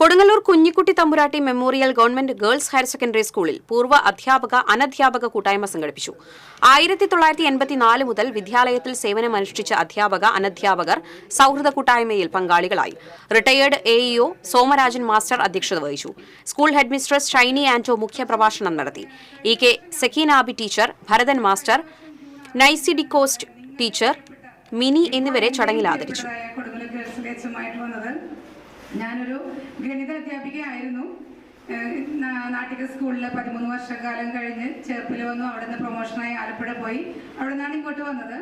കൊടുങ്ങല്ലൂർ കുഞ്ഞിക്കുട്ടി തമ്പുരാട്ടി memorial government girls higher secondary സ്കൂളിൽ പൂർവ്വ അധ്യാപക അനധ്യാപക കൂട്ടായ്മ സംഘടിപ്പിച്ചു. 1984 മുതൽ വിദ്യാലയത്തിൽ സേവനമനുഷ്ഠിച്ച അധ്യാപക അനധ്യാപകർ സൌഹൃദ കൂട്ടായ്മയിൽ പങ്കാളികളായി. റിട്ടയേർഡ് AEO സോമരാജൻ മാസ്റ്റർ അധ്യക്ഷത വഹിച്ചു. സ്കൂൾ ഹെഡ്മിസ്ട്രസ് ഷൈനി ആന്റോ മുഖ്യപ്രഭാഷണം നടത്തി. EK Sakeenabi teacher, Bharathan master, നൈസിഡിക്കോസ്റ്റ് ടീച്ചർ, മിനി എന്നിവരെ ചടങ്ങിൽ ആദരിച്ചു. ഞാനൊരു ഗണിത അധ്യാപികയായിരുന്നു. നാട്ടിക സ്കൂളിൽ 13 വർഷക്കാലം കഴിഞ്ഞ് ചേർപ്പിൽ വന്നു. അവിടെ നിന്ന് പ്രൊമോഷനായി ആലപ്പുഴ പോയി. അവിടെ നിന്നാണ് ഇങ്ങോട്ട് വന്നത്.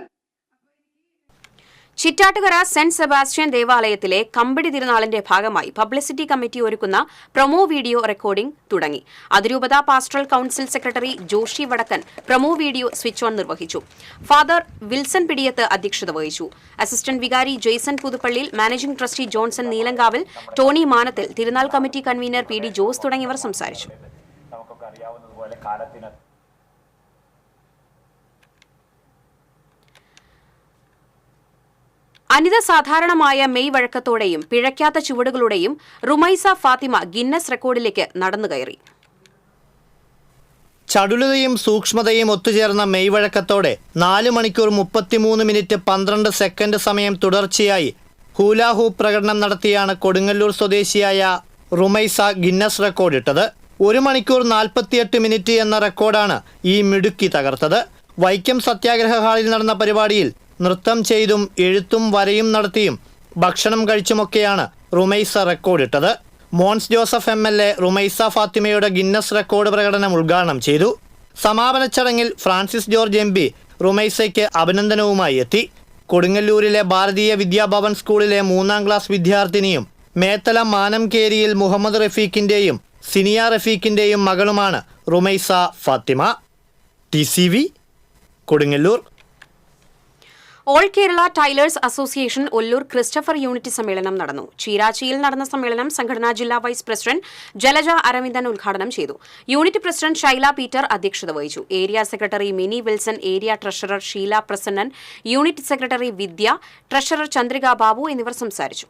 ചിറ്റാട്ടുകര സെന്റ് സെബാസ്റ്റ്യൻ ദേവാലയത്തിലെ കമ്പടി തിരുനാളിന്റെ ഭാഗമായി പബ്ലിസിറ്റി കമ്മിറ്റി ഒരുക്കുന്ന പ്രൊമോ വീഡിയോ റെക്കോർഡിംഗ് തുടങ്ങി. അതിരൂപത pastoral council secretary Joshi Vadakkan promo video switch on നിർവഹിച്ചു. ഫാദർ വിൽസൺ പിടിയത്ത് അധ്യക്ഷത വഹിച്ചു. അസിസ്റ്റന്റ് വികാരി Jaison Puthuppalliyil, managing trustee Johnson Neelankavil, Tony Manathil, തിരുനാൾ കമ്മിറ്റി കൺവീനർ PD ജോസ് തുടങ്ങിയവർ സംസാരിച്ചു. അനിത സാധാരണമായ മെയ് വഴക്കത്തോടെയും പിഴയ്ക്കാത്ത ചുവടുകളുടെയും റുമൈസ ഫാത്തിമ ഗിന്നസ് റെക്കോർഡിലേക്ക് നടന്നുകയറി. ചടുലതയും സൂക്ഷ്മതയും ഒത്തുചേർന്ന മെയ്വഴക്കത്തോടെ 4 മണിക്കൂർ 33 മിനിറ്റ് 12 സെക്കൻഡ് സമയം തുടർച്ചയായി ഹൂലാഹൂപ്പ് പ്രകടനം നടത്തിയാണ് കൊടുങ്ങല്ലൂർ സ്വദേശിയായ റുമൈസ ഗിന്നസ് റെക്കോർഡിട്ടത്. 1 മണിക്കൂർ 48 മിനിറ്റ് എന്ന റെക്കോർഡാണ് ഈ മിടുക്കി തകർത്തത്. വൈക്കം സത്യാഗ്രഹ ഹാളിൽ നടന്ന പരിപാടിയിൽ നൃത്തം ചെയ്തും എഴുത്തും വരയും നടത്തിയും ഭക്ഷണം കഴിച്ചുമൊക്കെയാണ് റുമൈസ റെക്കോർഡിട്ടത്. മോൻസ് ജോസഫ് MLA റുമൈസ ഫാത്തിമയുടെ ഗിന്നസ് റെക്കോർഡ് പ്രകടനം ഉദ്ഘാടനം ചെയ്തു. സമാപന ചടങ്ങിൽ ഫ്രാൻസിസ് ജോർജ് MP റുമൈസയ്ക്ക് അഭിനന്ദനവുമായി എത്തി. കൊടുങ്ങല്ലൂരിലെ ഭാരതീയ വിദ്യാഭവൻ സ്കൂളിലെ 3ാം ക്ലാസ് വിദ്യാർത്ഥിനിയും മേത്തല മാനംകേരിയിൽ മുഹമ്മദ് റഫീഖിന്റെയും സിനിയ റഫീഖിന്റെയും മകളുമാണ് Rumaisa Fathima. TCV Kodungallur. All Kerala tailors association Ollur Christopher unit സമ്മേളനം നടന്നു. ചീരാച്ചിയിൽ നടന്ന സമ്മേളനം സംഘടനാ ജില്ലാ വൈസ് പ്രസിഡന്റ് ജലജ അരവിന്ദൻ ഉദ്ഘാടനം ചെയ്തു. യൂണിറ്റ് പ്രസിഡന്റ് ഷൈല പീറ്റർ അധ്യക്ഷത വഹിച്ചു. Area secretary Mini Wilson, area treasurer Sheela Prasannan, unit secretary Vidya, treasurer Chandrika Babu എന്നിവർ സംസാരിച്ചു.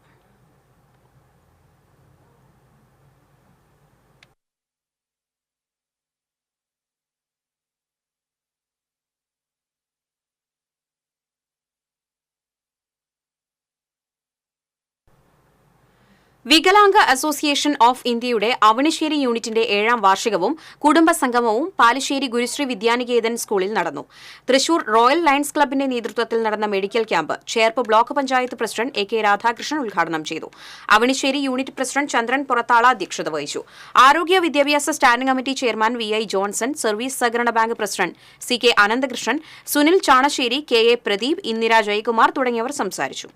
വികലാംഗ അസോസിയേഷൻ ഓഫ് ഇന്ത്യയുടെ അവണിശ്ശേരി യൂണിറ്റിന്റെ 7ാം വാർഷികവും കുടുംബ സംഗമവും പാലിശ്ശേരി ഗുരുശ്രീ വിദ്യാനികേതൻ സ്കൂളിൽ നടന്നു. തൃശൂർ റോയൽ ലയൺസ് ക്ലബിന്റെ നേതൃത്വത്തിൽ നടന്ന medical camp Cherpu block panchayat president AK Radhakrishnan ഉദ്ഘാടനം ചെയ്തു. അവണിശ്ശേരി യൂണിറ്റ് പ്രസിഡന്റ് ചന്ദ്രൻ പുറത്താള അധ്യക്ഷത വഹിച്ചു. ആരോഗ്യ വിദ്യാഭ്യാസ standing committee chairman VI Johnson, service സഹകരണ bank president CK Ananthakrishnan, Sunil Chanassery, KA Pradeep, Indira Jayakumar തുടങ്ങിയവർ സംസാരിച്ചു.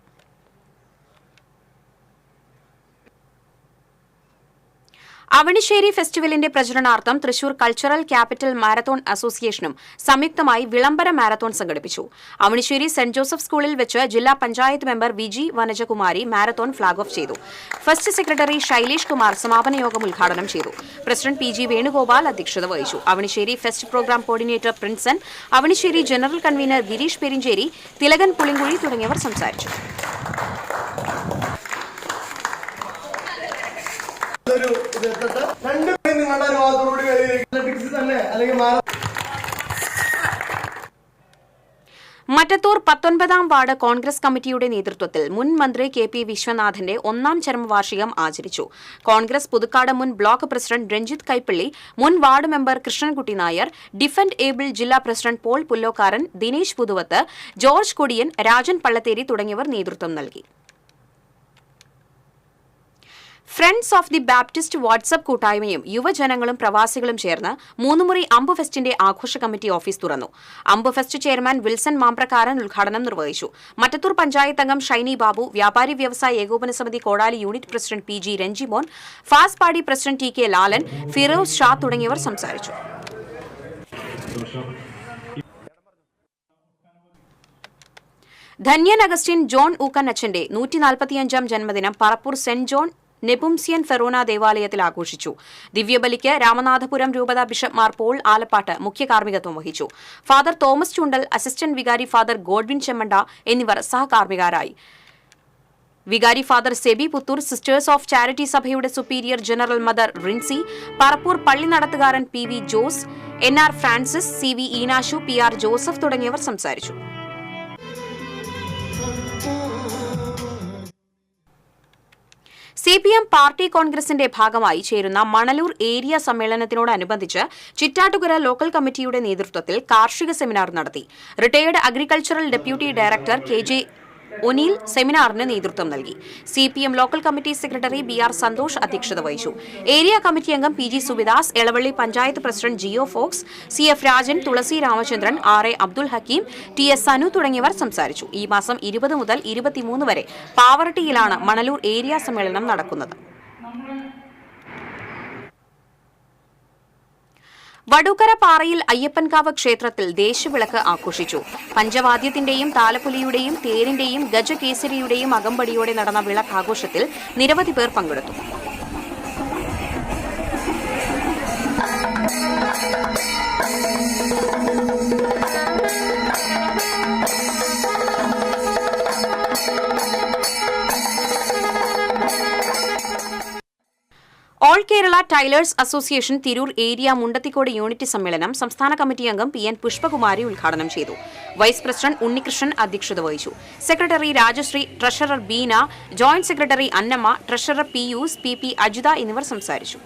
അവണിശ്ശേരി ഫെസ്റ്റിവലിന്റെ പ്രചരണാർത്ഥം തൃശൂർ കൾച്ചറൽ ക്യാപിറ്റൽ മാരത്തോൺ അസോസിയേഷനും സംയുക്തമായി വിളംബര മാരത്തോൺ സംഘടിപ്പിച്ചു. അവണിശ്ശേരി സെന്റ് ജോസഫ് സ്കൂളിൽ വെച്ച് ജില്ലാ panchayat member VG Vanajakumari marathon flag off ചെയ്തു. ഫസ്റ്റ് സെക്രട്ടറി ശൈലേഷ് കുമാർ സമാപന യോഗം ഉദ്ഘാടനം ചെയ്തു. പ്രസിഡന്റ് PG വേണുഗോപാൽ അധ്യക്ഷത വഹിച്ചു. Avanissery fest program coordinator Prinson, Avanissery general convener Girish Perinchery, Thilakan Pulinkuzhi തുടങ്ങിയവർ സംസാരിച്ചു. മറ്റത്തൂർ 19ാം വാർഡ് കോൺഗ്രസ് കമ്മിറ്റിയുടെ നേതൃത്വത്തിൽ മുൻ മന്ത്രി കെ.പി. വിശ്വനാഥന്റെ 1ാം ചരമവാർഷികം ആചരിച്ചു. കോൺഗ്രസ് പുതുക്കാട് മുൻ ബ്ലോക്ക് പ്രസിഡന്റ് രഞ്ജിത്ത് കൈപ്പള്ളി, മുൻ ward member Krishnankutty Nair, defend able ജില്ലാ president Paul Pullokkaran, Dinesh Puthuvath, George Kodiyan, Rajan Pallatheri തുടങ്ങിയവർ നേതൃത്വം നൽകി. Friends of the Baptist WhatsApp കൂട്ടായ്മയും യുവജനങ്ങളും പ്രവാസികളും ചേർന്ന് മൂന്നുമുറി അമ്പ് ഫെസ്റ്റിന്റെ ആഘോഷ കമ്മിറ്റി ഓഫീസ് തുറന്നു. അമ്പ് ഫെസ്റ്റ് ചെയർമാൻ വിൽസൺ മാമ്പ്രക്കാരൻ ഉദ്ഘാടനം നിർവഹിച്ചു. മറ്റത്തൂർ പഞ്ചായത്ത് അംഗം ഷൈനി ബാബു, വ്യാപാരി വ്യവസായ ഏകോപന സമിതി കോടാലി unit president PG. Ranjimon, fast party president TK. Lalan, Firoz Shah തുടങ്ങിയവർ സംസാരിച്ചു. ധന്യൻ അഗസ്റ്റിൻ ജോൺ ഊക്കൻ അച്ഛന്റെ 145ാം ജന്മദിനം പറപ്പൂർ സെന്റ് ജോൺ നെപുംസിയൻ ഫെറോന ദേവാലയത്തിൽ ആഘോഷിച്ചു. ദിവ്യബലിക്ക് രാമനാഥപുരം രൂപത ബിഷപ്പ് മാർ പോൾ ആലപ്പാട്ട് മുഖ്യ കാർമ്മികത്വം വഹിച്ചു. ഫാദർ തോമസ് ചുണ്ടൽ, അസിസ്റ്റന്റ് വികാരി ഫാദർ ഗോഡ്വിൻ ചെമ്മണ്ട എന്നിവർ സഹകാർമ്മികരായി. വികാരി father Seby Puthur, sisters of charity സഭയുടെ superior general mother Rincy, Parappur പള്ളി നടത്തുകാരൻ P V. Jose, N R. Francis, C V. Eenashu, P R. Joseph തുടങ്ങിയവർ സംസാരിച്ചു. CPM പാർട്ടി കോൺഗ്രസിന്റെ ഭാഗമായി ചേരുന്ന മണലൂർ ഏരിയ സമ്മേളനത്തിനോടനുബന്ധിച്ച് ചിറ്റാറ്റുകര ലോക്കൽ കമ്മിറ്റിയുടെ നേതൃത്വത്തിൽ കാർഷിക സെമിനാർ നടത്തി. Retired agricultural deputy director K J. O'Neil സെമിനാറിന് നേതൃത്വം നൽകി. CPM local committee secretary B R. Santhosh അധ്യക്ഷത വഹിച്ചു. ഏരിയ കമ്മിറ്റി അംഗം P G. Subidas, Elavally panchayat president Jio Fox, C.F. Rajan, Thulasi Ramachandran, R.A. Abdul Hakeem, T.S. Sanu തുടങ്ങിയവർ സംസാരിച്ചു. ഈ മാസം 20 മുതൽ 23 വരെ പാവറട്ടിയിലാണ് മണലൂർ ഏരിയ സമ്മേളനം നടക്കുന്നത്. വടൂക്കര പാറയിൽ അയ്യപ്പൻകാവ് ക്ഷേത്രത്തിൽ ദേശവിളക്ക് ആഘോഷിച്ചു. പഞ്ചവാദ്യത്തിന്റെയും താലപ്പൊലിയുടെയും തേരിന്റെയും ഗജകേസരിയുടെയും അകമ്പടിയോടെ നടന്ന വിളക്കാഘോഷത്തിൽ നിരവധി പേർ പങ്കെടുത്തു. All Kerala tailors association Tirur area Mundathikode unit സമ്മേളനം സംസ്ഥാന കമ്മിറ്റി അംഗം P.N. പുഷ്പകുമാരി ഉദ്ഘാടനം ചെയ്തു. വൈസ് പ്രസിഡന്റ് ഉണ്ണികൃഷ്ണൻ അധ്യക്ഷത വഹിച്ചു. Secretary Rajasree, treasurer Beena, joint secretary Annamma, treasurer Pius, P.P. Ajitha എന്നിവർ സംസാരിച്ചു.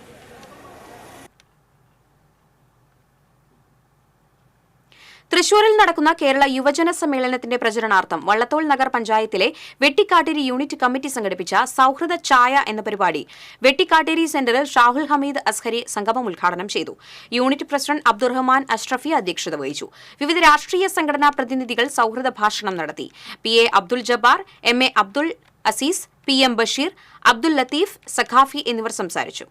തൃശൂരിൽ നടക്കുന്ന കേരള യുവജന സമ്മേളനത്തിന്റെ പ്രചരണാർത്ഥം വള്ളത്തോൾ നഗർ പഞ്ചായത്തിലെ വെട്ടിക്കാട്ടേരി യൂണിറ്റ് കമ്മിറ്റി സംഘടിപ്പിച്ച സൌഹൃദ ചായ എന്ന പരിപാടി വെട്ടിക്കാട്ടേരി സെന്ററിൽ ഷാഹുൽ ഹമീദ് അസ്ഹരി സംഗമം ഉദ്ഘാടനം ചെയ്തു. യൂണിറ്റ് പ്രസിഡന്റ് അബ്ദുറഹ്മാൻ അഷ്റഫി അധ്യക്ഷത വഹിച്ചു. വിവിധ രാഷ്ട്രീയ സംഘടനാ പ്രതിനിധികൾ സൌഹൃദ ഭാഷണം നടത്തി. P.A. Abdul Jabbar, M.A. Abdul Azeez, P.M. Basheer, Abdul Latheef, Saqafi എന്നിവർ സംസാരിച്ചു.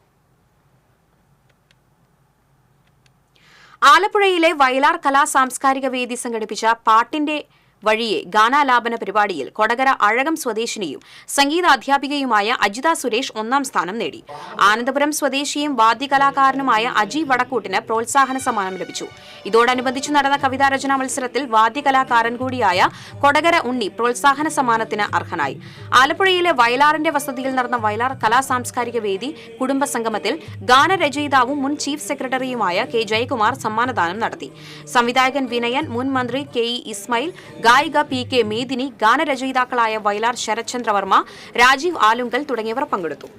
ആലപ്പുഴയിലെ വയലാർ കലാ സാംസ്കാരിക വേദി സംഘടിപ്പിച്ച പാട്ടിന്റെ വഴിയെ ഗാനാലാപന പരിപാടിയിൽ കൊടകര അഴകം സ്വദേശിനിയും സംഗീതാധ്യാപികയുമായ അജിത സുരേഷ് 1ാം സ്ഥാനം നേടി. ആനന്ദപുരം സ്വദേശിയും വാദ്യകലാകാരനുമായ അജി വടക്കൂട്ടിന് പ്രോത്സാഹന സമ്മാനം ലഭിച്ചു. ഇതോടനുബന്ധിച്ച് നടന്ന കവിതാരചനാ മത്സരത്തിൽ വാദ്യകലാകാരൻ കൂടിയായ കൊടകര ഉണ്ണി പ്രോത്സാഹന സമ്മാനത്തിന് അർഹനായി. ആലപ്പുഴയിലെ വയലാറിന്റെ വസതിയിൽ നടന്ന വയലാർ കലാ സാംസ്കാരിക വേദി കുടുംബ സംഗമത്തിൽ ഗാനരചയിതാവും മുൻ ചീഫ് സെക്രട്ടറിയുമായ K. ജയകുമാർ സമ്മാനദാനം നടത്തി. സംവിധായകൻ വിനയൻ, മുൻ മന്ത്രി K.E. ഇസ്മായിൽ, ഗായിക P.K. മേദിനി, ഗാനരചയിതാക്കളായ വയലാർ ശരത്ചന്ദ്രവർമ്മ, രാജീവ് ആലുങ്കൽ തുടങ്ങിയവർ പങ്കെടുത്തു.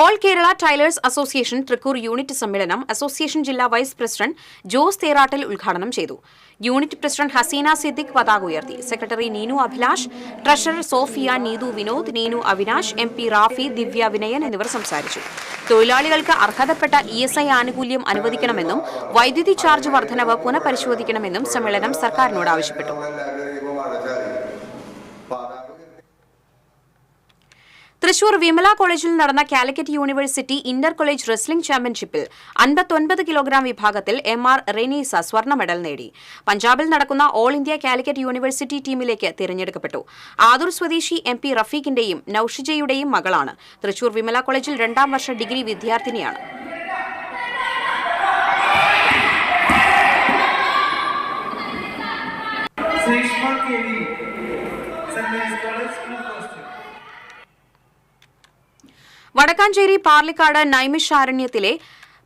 All Kerala tailors association Thrikkur unit സമ്മേളനം അസോസിയേഷൻ ജില്ലാ വൈസ് പ്രസിഡന്റ് ജോസ് തേറാട്ടിൽ ഉദ്ഘാടനം ചെയ്തു. യൂണിറ്റ് പ്രസിഡന്റ് ഹസീന സിദ്ദിഖ് പതാക ഉയർത്തി. Secretary Neenu Abhilash, treasurer Sophia, Neethu Vinod, Neenu Avinash, MP Rafi, Divya Vinayan എന്നിവർ സംസാരിച്ചു. തൊഴിലാളികൾക്ക് അർഹതപ്പെട്ട ESI ആനുകൂല്യം അനുവദിക്കണമെന്നും വൈദ്യുതി ചാർജ് വർധനവ് പുനഃപരിശോധിക്കണമെന്നും സമ്മേളനം സർക്കാരിനോട് ആവശ്യപ്പെട്ടു. തൃശൂർ വിമല കോളേജിൽ നടന്ന Calicut university Inter college wrestling ചാമ്പ്യൻഷിപ്പിൽ 59 കിലോഗ്രാം വിഭാഗത്തിൽ M.R. റെനീസ സ്വർണ്ണ മെഡൽ നേടി. പഞ്ചാബിൽ നടക്കുന്ന ഓൾ ഇന്ത്യ കാലിക്കറ്റ് യൂണിവേഴ്സിറ്റി ടീമിലേക്ക് തിരഞ്ഞെടുക്കപ്പെട്ടു. ആദൂർ സ്വദേശി MP റഫീഖിന്റെയും നൌഷിജയുടെയും മകളാണ്. തൃശൂർ വിമല കോളേജിൽ 2ാം വർഷ ഡിഗ്രി വിദ്യാർത്ഥിനിയാണ്. വടക്കാഞ്ചേരി പാർലിക്കാട് നൈമിഷാരണ്യത്തിലെ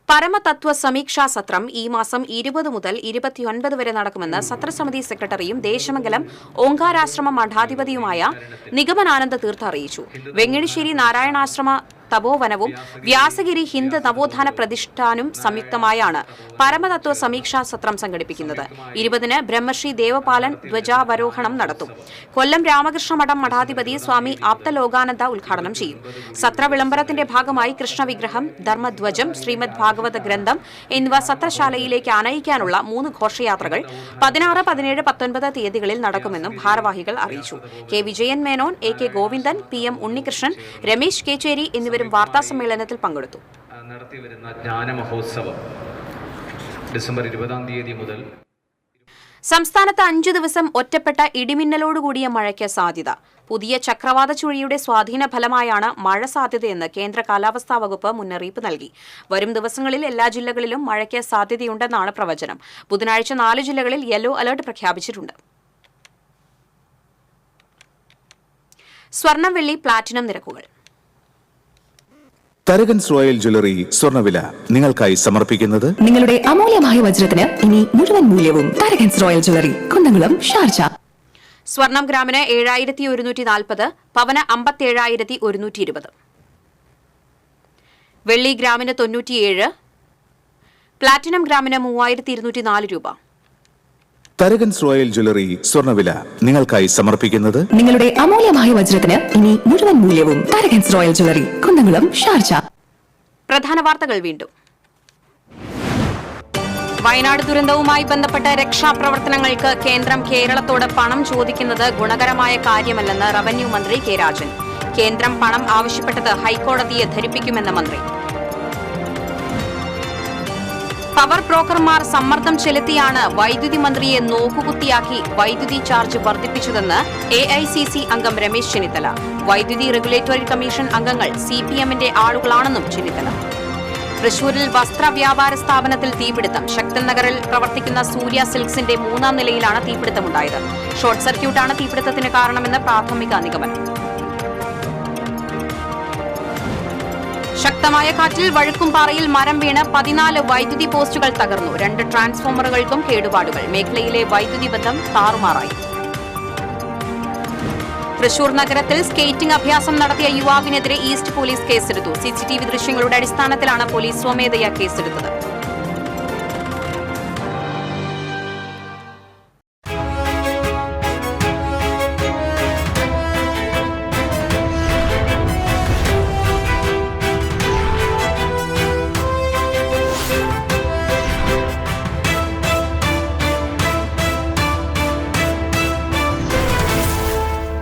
പരമതത്വ സമീക്ഷാ സത്രം ഈ മാസം 20 മുതൽ 29 വരെ നടക്കുമെന്ന് സത്രസമിതി സെക്രട്ടറിയും ദേശമംഗലം ഓങ്കാരാശ്രമ മഠാധിപതിയുമായ നിഗമനാനന്ദ തീർത്ഥ അറിയിച്ചു. വെങ്ങണിശ്ശേരി നാരായണാശ്രമ തപോവനവും വ്യാസഗിരി ഹിന്ദു നവോത്ഥാന പ്രതിഷ്ഠാനും സംയുക്തമായാണ് പരമതത്വ സമീക്ഷാ സത്രം സംഘടിപ്പിക്കുന്നത്. 20-ന് ബ്രഹ്മശ്രീ ദേവപാലൻ ധ്വജാവരോഹണം നടത്തും. കൊല്ലം രാമകൃഷ്ണ മഠം മഠാധിപതി സ്വാമി ആപ്തലോകാനന്ദ ഉദ്ഘാടനം ചെയ്യും. സത്ര വിളംബരത്തിന്റെ ഭാഗമായി കൃഷ്ണവിഗ്രഹം, ധർമ്മധ്വജം, ശ്രീമദ് ഭാഗവത ഗ്രന്ഥം എന്നിവ സത്രശാലയിലേക്ക് ആനയിക്കാനുള്ള 3 ഘോഷയാത്രകൾ 16, 17, 19 തീയതികളിൽ നടക്കുമെന്നും ഭാരവാഹികൾ അറിയിച്ചു. K Vijayan Menon, A K Govindan, PM Unnikrishnan, Ramesh Kecheri എന്നിവരും വാർത്താസമ്മേളനത്തിൽ പങ്കെടുത്തു. നടത്തിവരുന്ന ജ്ഞാനമഹോത്സവം ഡിസംബർ 20 തീയതി മുതൽ സംസ്ഥാനത്ത് 5 ദിവസം ഒറ്റപ്പെട്ട ഇടിമിന്നലോടുകൂടിയ മഴയ്ക്ക് സാധ്യത. പുതിയ ചക്രവാത ചുഴിയുടെ സ്വാധീന ഫലമായാണ് മഴ സാധ്യതയെന്ന് കേന്ദ്ര കാലാവസ്ഥാ വകുപ്പ് മുന്നറിയിപ്പ് നൽകി. വരും ദിവസങ്ങളിൽ എല്ലാ ജില്ലകളിലും മഴയ്ക്ക് സാധ്യതയുണ്ടെന്നാണ് പ്രവചനം. ബുധനാഴ്ച 4 ജില്ലകളിൽ യെല്ലോ അലർട്ട് പ്രഖ്യാപിച്ചിട്ടുണ്ട്. സ്വർണം, വെള്ളി, പ്ലാറ്റിനം നിരക്കുകൾ. തരകൻസ് റോയൽ ജ്വല്ലറി സ്വർണ്ണവില നിങ്ങൾക്കായി സമർപ്പിക്കുന്നത് നിങ്ങളുടെ അമൂല്യമായ വജ്രത്തിന് ഇനി മുഴുവൻ മൂല്യവും Tharakans royal jewellery, Kunnamkulam, Sharjah. സ്വർണം ഗ്രാമിന് 7140, പവന് 57,120. വെള്ളി ഗ്രാമിന് 97, പ്ലാറ്റിനം ഗ്രാമിന് 3204 രൂപ. തരകൻസ് റോയൽ ജ്വല്ലറി സ്വർണ്ണവില നിങ്ങൾക്കായി സമർപ്പിക്കുന്നത് നിങ്ങളുടെ അമൂല്യമായ വജ്രത്തിന് ഇനി മുഴുവൻ മൂല്യവും Tharakans royal jewellery, Kunnamkulam, Sharjah. പ്രധാന വാർത്തകൾ വീണ്ടും. വയനാട് ദുരന്തവുമായി ബന്ധപ്പെട്ട രക്ഷാപ്രവർത്തനങ്ങൾക്ക് കേന്ദ്രം കേരളത്തോട് പണം ചോദിക്കുന്നത് ഗുണകരമായ കാര്യമല്ലെന്ന് റവന്യൂ മന്ത്രി കെ രാജൻ. കേന്ദ്രം പണം ആവശ്യപ്പെട്ടത് ഹൈക്കോടതിയെ ധരിപ്പിക്കുമെന്ന് മന്ത്രി. പവർ ബ്രോക്കർമാർ സമ്മർദ്ദം ചെലുത്തിയാണ് വൈദ്യുതി മന്ത്രിയെ നോക്കുകുത്തിയാക്കി വൈദ്യുതി ചാർജ് വർദ്ധിപ്പിച്ചതെന്ന് AICC അംഗം രമേശ് ചെന്നിത്തല. വൈദ്യുതി റെഗുലേറ്ററി കമ്മീഷൻ അംഗങ്ങൾ CPM-ന്റെ ആളുകളാണെന്നും ചെന്നിത്തല. തൃശൂരിൽ വസ്ത്ര വ്യാപാര സ്ഥാപനത്തിൽ തീപിടുത്തം. ശക്തൻ നഗറിൽ പ്രവർത്തിക്കുന്ന സൂര്യ സിൽക്സിന്റെ 3-ാം നിലയിലാണ് തീപിടുത്തമുണ്ടായത്. ഷോർട്ട് സർക്യൂട്ടാണ് തീപിടുത്തത്തിന് കാരണമെന്ന് പ്രാഥമിക നിഗമനം. ശക്തമായ കാറ്റിൽ വഴുക്കുംപാറയിൽ മരം വീണ് 14 വൈദ്യുതി പോസ്റ്റുകൾ തകർന്നു. 2 ട്രാൻസ്ഫോമറുകൾക്കും കേടുപാടുകൾ. മേഖലയിലെ വൈദ്യുതി ബന്ധം താറുമാറായി. തൃശൂർ നഗരത്തിൽ സ്കേറ്റിംഗ് അഭ്യാസം നടത്തിയ യുവാവിനെതിരെ ഈസ്റ്റ് പോലീസ് കേസെടുത്തു. CCTV ദൃശ്യങ്ങളുടെ അടിസ്ഥാനത്തിലാണ് പോലീസ് സ്വമേധയാ കേസെടുത്തത്.